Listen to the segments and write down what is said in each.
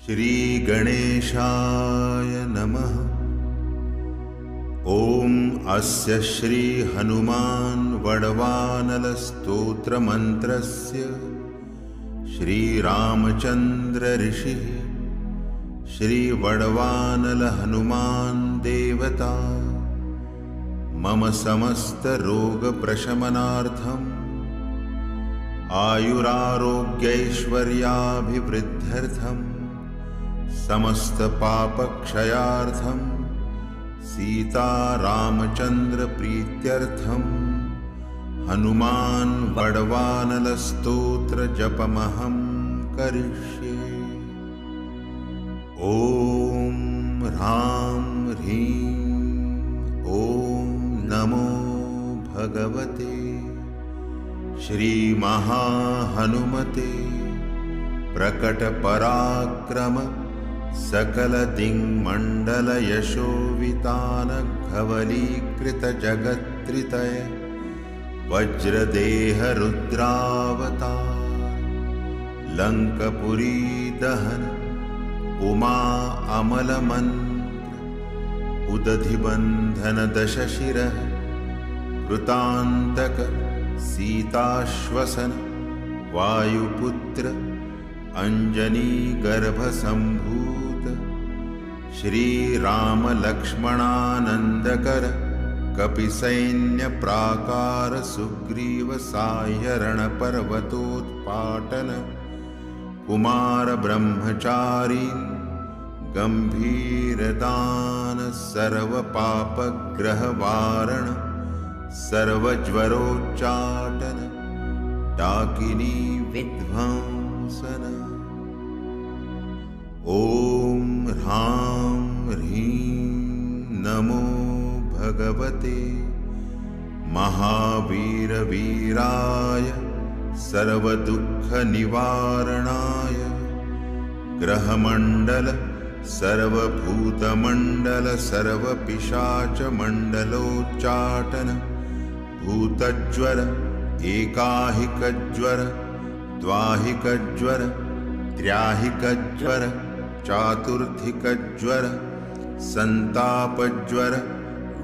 श्रीगणेशाय नमः। ॐ अस्य श्री हनुमान् वडवानल स्तोत्रमन्त्रस्य श्रीरामचन्द्र ऋषिः श्री वडवानल हनुमान् देवता मम समस्त रोग प्रशमनार्थम् आयुरारोग्यैश्वर्याभिवृद्ध्यर्थं समस्त पापक्षयार्थं सीतारामचन्द्र प्रीत्यर्थं हनुमान् वडवानल स्तोत्र जपमहं करिष्ये। ॐ ह्रां ह्रीं ॐ नमो भगवते श्रीमहाहनुमते प्रकटपराक्रम सकलदिङ्मण्डलयशोवितानघवलीकृतजगत्त्रितय वज्रदेहरुद्रावतार लङ्कपुरीदहन उमा अमलमन्त्र उदधिबन्धन दशशिरः कृतान्तक सीताश्वसन वायुपुत्र अंजनीगर्भसम्भूत श्रीरामलक्ष्मणानन्दकर कपिसैन्यप्राकार सुग्रीवसाह्यरणपर्वतोत्पाटन कुमारब्रह्मचारीन् गम्भीरदान सर्वपापग्रहवारण सर्वज्वरोच्चाटन डाकिनी विध्वंसन। ॐ ह्रां ह्रीं नमो भगवते महावीरवीराय सर्वदुःखनिवारणाय ग्रहमण्डल सर्वभूतमण्डल सर्वपिशाचमण्डलोच्चाटन भूतज्वर एकाहिकज्वर द्वाहिकज्वर त्र्याहिकज्वर चातुर्थिकज्वर संतापज्वर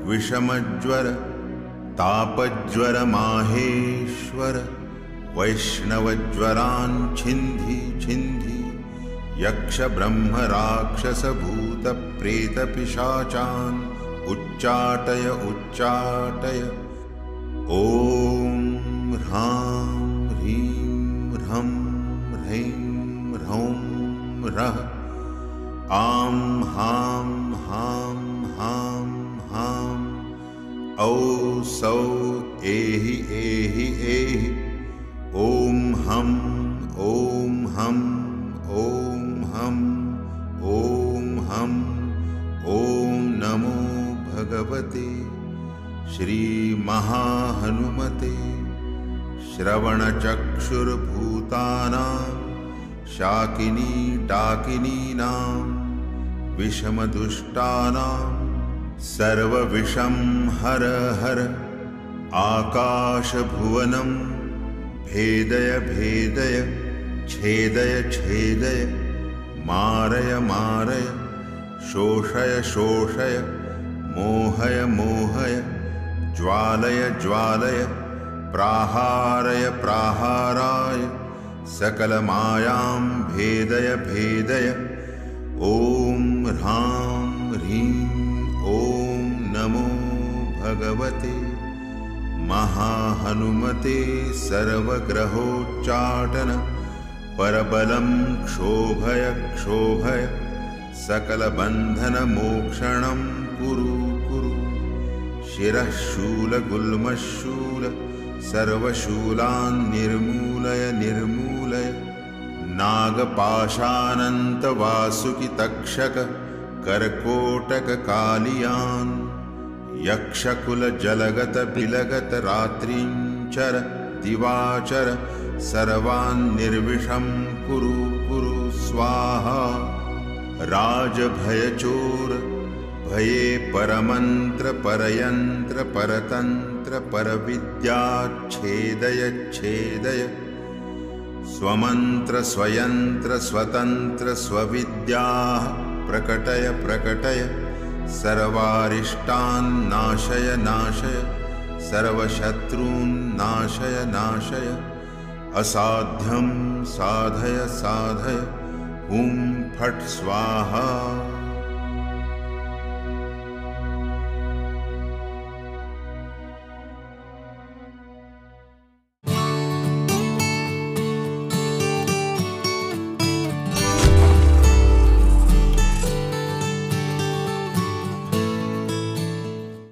विषमज्वर तापज्वर माहेश्वर वैष्णवज्वरान् छिन्धि छिन्धि यक्ष ब्रह्म राक्षस भूत प्रेत पिशाचान् उच्चाटय उच्चाटय। ॐ ह्रां ह्रीं ह्रं ह्रैं ह्रौं ह्रः आं हां हां हां हां औ सौ एहि एहि एहि ॐ हं ॐ हं ॐ हं ॐ हं ॐ नमो भगवते श्रीमहाहनुमते श्रवणचक्षुर्भूतानां शाकिनी डाकिनीनां विषमदुष्टानां सर्वविषं हर हर आकाशभुवनं भेदय भेदय छेदय छेदय मारय मारय शोषय शोषय मोहय मोहय ज्वालय ज्वालय प्राहारय प्राहाराय सकलमायां भेदय भेदय। ॐ ह्रां ह्रीं ॐ नमो भगवते महाहनुमते सर्वग्रहोच्चाटन परबलं क्षोभय क्षोभय सकलबन्धनमोक्षणं कुरु कुरु शिरः शूलगुल्मशूल सर्वशूलान् निर्मूलय निर्मूलय नागपाशानन्तवासुकितक्षक कर्कोटककालियान् यक्षकुलजलगत बिलगत रात्रिञ्चर दिवाचर सर्वान् निर्विषं कुरु कुरु स्वाहा। राजभयचोर भये परमंत्र परयंत्र परतंत्र परविद्या छेदय छेदय स्वमन्त्र स्वयन्त्र स्वतन्त्र स्वविद्याः प्रकटय प्रकटय सर्वारिष्टान् नाशय नाशय सर्वशत्रून् नाशय नाशय असाध्यं साधय साधय हुं फट् स्वाहा।